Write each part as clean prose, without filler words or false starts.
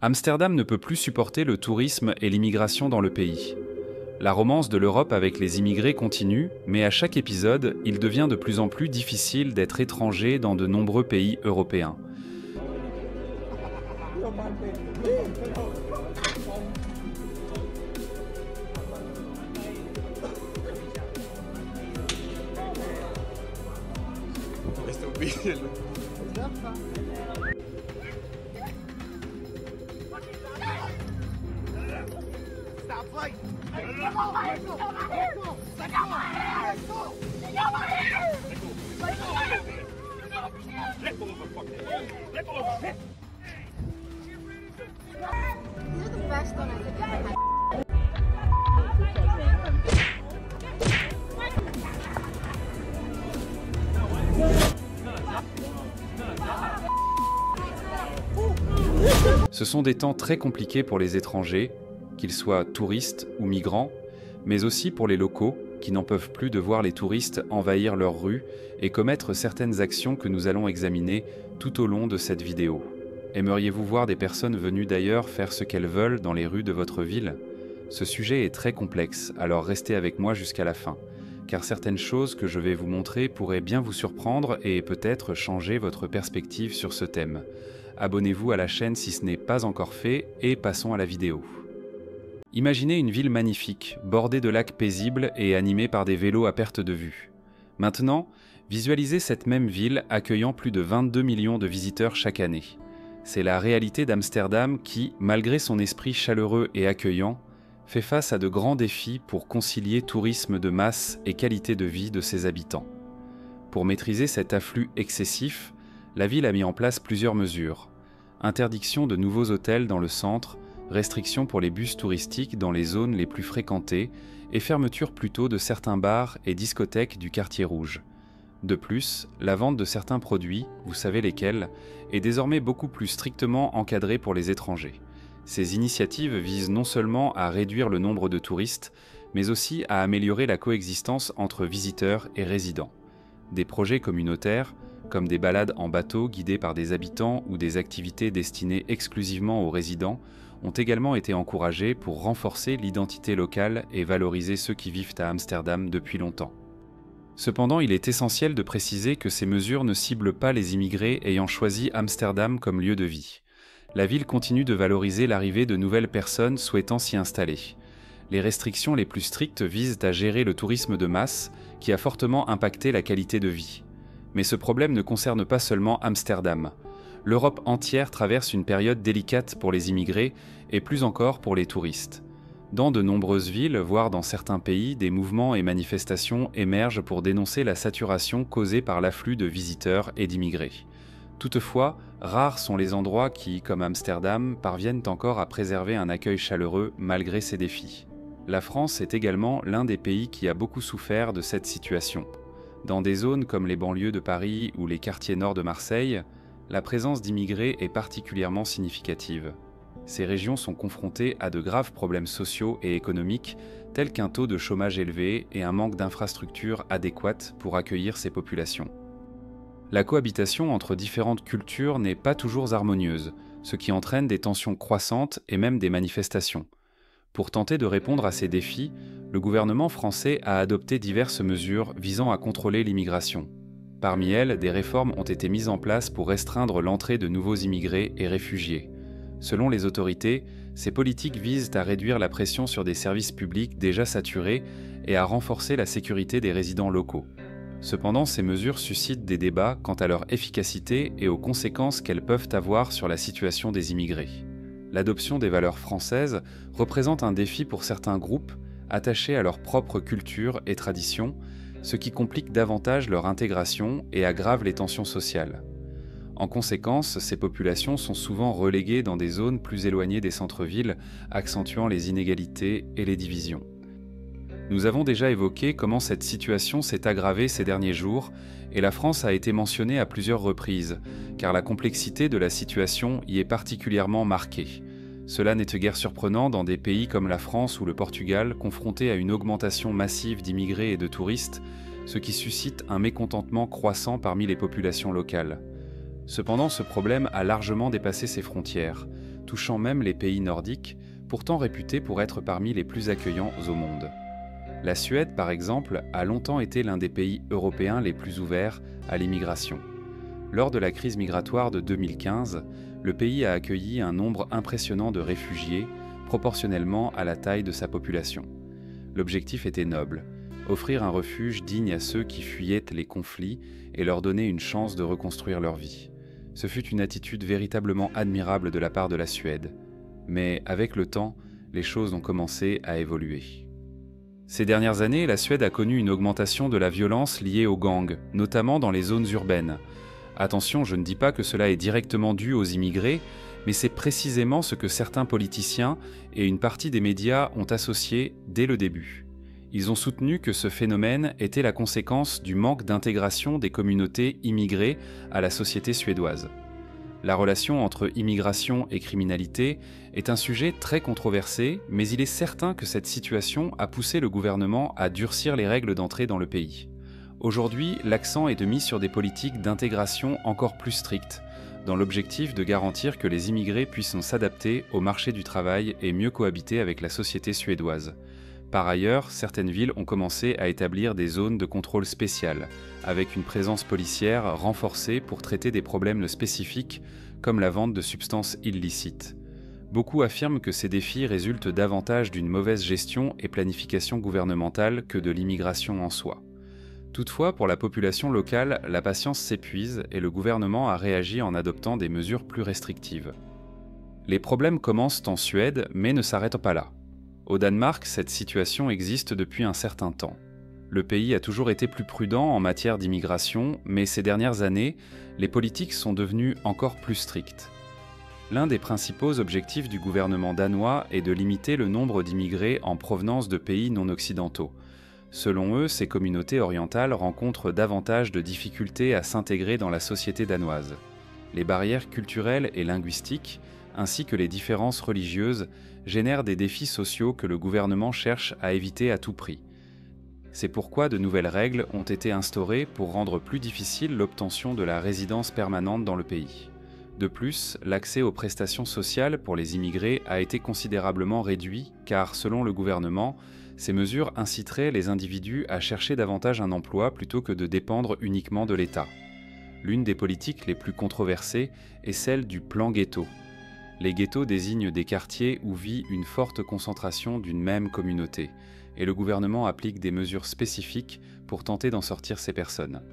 Amsterdam ne peut plus supporter le tourisme et l'immigration dans le pays. La romance de l'Europe avec les immigrés continue, mais à chaque épisode, il devient de plus en plus difficile d'être étranger dans de nombreux pays européens. Ce sont des temps très compliqués pour les étrangers, qu'ils soient touristes ou migrants, mais aussi pour les locaux qui n'en peuvent plus de voir les touristes envahir leurs rues et commettre certaines actions que nous allons examiner tout au long de cette vidéo. Aimeriez-vous voir des personnes venues d'ailleurs faire ce qu'elles veulent dans les rues de votre ville? Ce sujet est très complexe, alors restez avec moi jusqu'à la fin, car certaines choses que je vais vous montrer pourraient bien vous surprendre et peut-être changer votre perspective sur ce thème. Abonnez-vous à la chaîne si ce n'est pas encore fait et passons à la vidéo. Imaginez une ville magnifique, bordée de lacs paisibles et animée par des vélos à perte de vue. Maintenant, visualisez cette même ville accueillant plus de 22 millions de visiteurs chaque année. C'est la réalité d'Amsterdam qui, malgré son esprit chaleureux et accueillant, fait face à de grands défis pour concilier tourisme de masse et qualité de vie de ses habitants. Pour maîtriser cet afflux excessif, la ville a mis en place plusieurs mesures. Interdiction de nouveaux hôtels dans le centre, restrictions pour les bus touristiques dans les zones les plus fréquentées et fermeture plus tôt de certains bars et discothèques du quartier rouge. De plus, la vente de certains produits, vous savez lesquels, est désormais beaucoup plus strictement encadrée pour les étrangers. Ces initiatives visent non seulement à réduire le nombre de touristes, mais aussi à améliorer la coexistence entre visiteurs et résidents. Des projets communautaires, comme des balades en bateau guidées par des habitants ou des activités destinées exclusivement aux résidents, ont également été encouragés pour renforcer l'identité locale et valoriser ceux qui vivent à Amsterdam depuis longtemps. Cependant, il est essentiel de préciser que ces mesures ne ciblent pas les immigrés ayant choisi Amsterdam comme lieu de vie. La ville continue de valoriser l'arrivée de nouvelles personnes souhaitant s'y installer. Les restrictions les plus strictes visent à gérer le tourisme de masse, qui a fortement impacté la qualité de vie. Mais ce problème ne concerne pas seulement Amsterdam. L'Europe entière traverse une période délicate pour les immigrés et plus encore pour les touristes. Dans de nombreuses villes, voire dans certains pays, des mouvements et manifestations émergent pour dénoncer la saturation causée par l'afflux de visiteurs et d'immigrés. Toutefois, rares sont les endroits qui, comme Amsterdam, parviennent encore à préserver un accueil chaleureux malgré ces défis. La France est également l'un des pays qui a beaucoup souffert de cette situation. Dans des zones comme les banlieues de Paris ou les quartiers nord de Marseille, la présence d'immigrés est particulièrement significative. Ces régions sont confrontées à de graves problèmes sociaux et économiques, tels qu'un taux de chômage élevé et un manque d'infrastructures adéquates pour accueillir ces populations. La cohabitation entre différentes cultures n'est pas toujours harmonieuse, ce qui entraîne des tensions croissantes et même des manifestations. Pour tenter de répondre à ces défis, le gouvernement français a adopté diverses mesures visant à contrôler l'immigration. Parmi elles, des réformes ont été mises en place pour restreindre l'entrée de nouveaux immigrés et réfugiés. Selon les autorités, ces politiques visent à réduire la pression sur des services publics déjà saturés et à renforcer la sécurité des résidents locaux. Cependant, ces mesures suscitent des débats quant à leur efficacité et aux conséquences qu'elles peuvent avoir sur la situation des immigrés. L'adoption des valeurs françaises représente un défi pour certains groupes attachés à leur propre culture et traditions, ce qui complique davantage leur intégration et aggrave les tensions sociales. En conséquence, ces populations sont souvent reléguées dans des zones plus éloignées des centres-villes, accentuant les inégalités et les divisions. Nous avons déjà évoqué comment cette situation s'est aggravée ces derniers jours, et la France a été mentionnée à plusieurs reprises, car la complexité de la situation y est particulièrement marquée. Cela n'est guère surprenant dans des pays comme la France ou le Portugal, confrontés à une augmentation massive d'immigrés et de touristes, ce qui suscite un mécontentement croissant parmi les populations locales. Cependant, ce problème a largement dépassé ses frontières. touchant même les pays nordiques, pourtant réputés pour être parmi les plus accueillants au monde. La Suède, par exemple, a longtemps été l'un des pays européens les plus ouverts à l'immigration. Lors de la crise migratoire de 2015, le pays a accueilli un nombre impressionnant de réfugiés, proportionnellement à la taille de sa population. L'objectif était noble, offrir un refuge digne à ceux qui fuyaient les conflits et leur donner une chance de reconstruire leur vie. Ce fut une attitude véritablement admirable de la part de la Suède. Mais avec le temps, les choses ont commencé à évoluer. Ces dernières années, la Suède a connu une augmentation de la violence liée aux gangs, notamment dans les zones urbaines. Attention, je ne dis pas que cela est directement dû aux immigrés, mais c'est précisément ce que certains politiciens et une partie des médias ont associé dès le début. Ils ont soutenu que ce phénomène était la conséquence du manque d'intégration des communautés immigrées à la société suédoise. La relation entre immigration et criminalité est un sujet très controversé, mais il est certain que cette situation a poussé le gouvernement à durcir les règles d'entrée dans le pays. Aujourd'hui, l'accent est mis sur des politiques d'intégration encore plus strictes, dans l'objectif de garantir que les immigrés puissent s'adapter au marché du travail et mieux cohabiter avec la société suédoise. Par ailleurs, certaines villes ont commencé à établir des zones de contrôle spéciales, avec une présence policière renforcée pour traiter des problèmes spécifiques comme la vente de substances illicites. Beaucoup affirment que ces défis résultent davantage d'une mauvaise gestion et planification gouvernementale que de l'immigration en soi. Toutefois, pour la population locale, la patience s'épuise et le gouvernement a réagi en adoptant des mesures plus restrictives. Les problèmes commencent en Suède, mais ne s'arrêtent pas là. Au Danemark, cette situation existe depuis un certain temps. Le pays a toujours été plus prudent en matière d'immigration, mais ces dernières années, les politiques sont devenues encore plus strictes. L'un des principaux objectifs du gouvernement danois est de limiter le nombre d'immigrés en provenance de pays non occidentaux. Selon eux, ces communautés orientales rencontrent davantage de difficultés à s'intégrer dans la société danoise. Les barrières culturelles et linguistiques, ainsi que les différences religieuses, génèrent des défis sociaux que le gouvernement cherche à éviter à tout prix. C'est pourquoi de nouvelles règles ont été instaurées pour rendre plus difficile l'obtention de la résidence permanente dans le pays. De plus, l'accès aux prestations sociales pour les immigrés a été considérablement réduit car, selon le gouvernement, ces mesures inciteraient les individus à chercher davantage un emploi plutôt que de dépendre uniquement de l'État. L'une des politiques les plus controversées est celle du plan ghetto. Les ghettos désignent des quartiers où vit une forte concentration d'une même communauté, et le gouvernement applique des mesures spécifiques pour tenter d'en sortir ces personnes.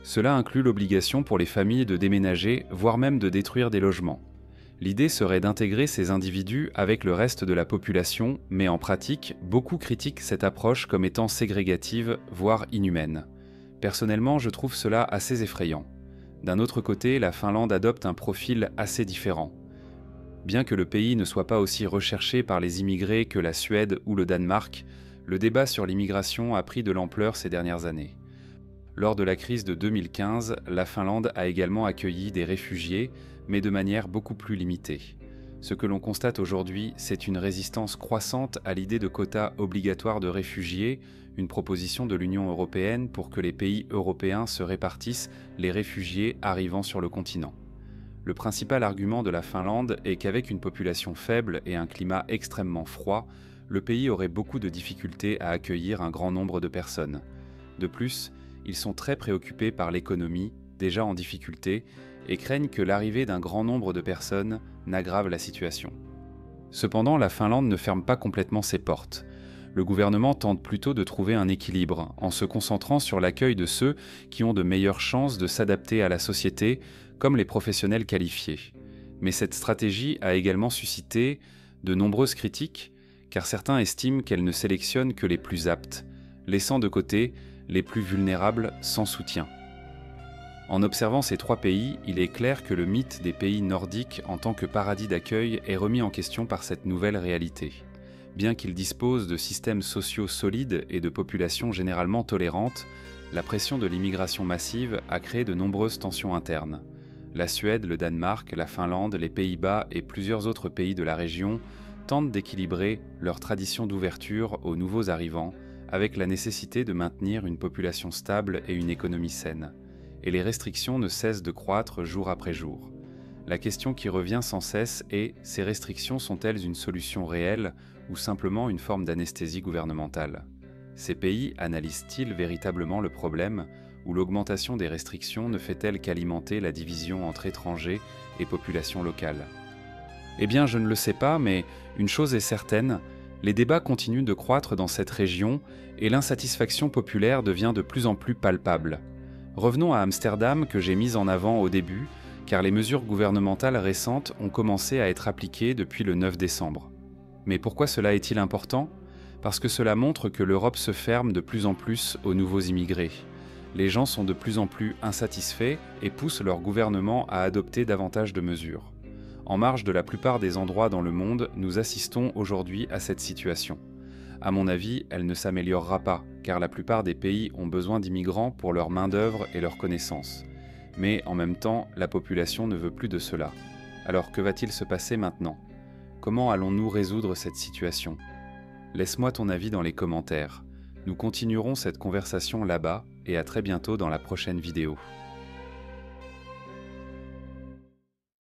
Cela inclut l'obligation pour les familles de déménager, voire même de détruire des logements. L'idée serait d'intégrer ces individus avec le reste de la population, mais en pratique, beaucoup critiquent cette approche comme étant ségrégative, voire inhumaine. Personnellement, je trouve cela assez effrayant. D'un autre côté, la Finlande adopte un profil assez différent. Bien que le pays ne soit pas aussi recherché par les immigrés que la Suède ou le Danemark, le débat sur l'immigration a pris de l'ampleur ces dernières années. Lors de la crise de 2015, la Finlande a également accueilli des réfugiés, mais de manière beaucoup plus limitée. Ce que l'on constate aujourd'hui, c'est une résistance croissante à l'idée de quotas obligatoires de réfugiés, une proposition de l'Union européenne pour que les pays européens se répartissent les réfugiés arrivant sur le continent. Le principal argument de la Finlande est qu'avec une population faible et un climat extrêmement froid, le pays aurait beaucoup de difficultés à accueillir un grand nombre de personnes. De plus, ils sont très préoccupés par l'économie, déjà en difficulté, et craignent que l'arrivée d'un grand nombre de personnes n'aggrave la situation. Cependant, la Finlande ne ferme pas complètement ses portes. Le gouvernement tente plutôt de trouver un équilibre, en se concentrant sur l'accueil de ceux qui ont de meilleures chances de s'adapter à la société, comme les professionnels qualifiés. Mais cette stratégie a également suscité de nombreuses critiques, car certains estiment qu'elle ne sélectionne que les plus aptes, laissant de côté les plus vulnérables sans soutien. En observant ces trois pays, il est clair que le mythe des pays nordiques en tant que paradis d'accueil est remis en question par cette nouvelle réalité. Bien qu'ils disposent de systèmes sociaux solides et de populations généralement tolérantes, la pression de l'immigration massive a créé de nombreuses tensions internes. La Suède, le Danemark, la Finlande, les Pays-Bas et plusieurs autres pays de la région tentent d'équilibrer leur tradition d'ouverture aux nouveaux arrivants avec la nécessité de maintenir une population stable et une économie saine. Et les restrictions ne cessent de croître jour après jour. La question qui revient sans cesse est: ces restrictions sont-elles une solution réelle ou simplement une forme d'anesthésie gouvernementale? Ces pays analysent-ils véritablement le problème, ou l'augmentation des restrictions ne fait-elle qu'alimenter la division entre étrangers et population locale? Eh bien, je ne le sais pas, mais une chose est certaine, les débats continuent de croître dans cette région et l'insatisfaction populaire devient de plus en plus palpable. Revenons à Amsterdam que j'ai mise en avant au début, car les mesures gouvernementales récentes ont commencé à être appliquées depuis le 9 décembre. Mais pourquoi cela est-il important? Parce que cela montre que l'Europe se ferme de plus en plus aux nouveaux immigrés. Les gens sont de plus en plus insatisfaits et poussent leur gouvernement à adopter davantage de mesures. En marge de la plupart des endroits dans le monde, nous assistons aujourd'hui à cette situation. À mon avis, elle ne s'améliorera pas, car la plupart des pays ont besoin d'immigrants pour leur main-d'œuvre et leurs connaissances. Mais en même temps, la population ne veut plus de cela. Alors que va-t-il se passer maintenant? Comment allons-nous résoudre cette situation? Laisse-moi ton avis dans les commentaires. Nous continuerons cette conversation là-bas et à très bientôt dans la prochaine vidéo.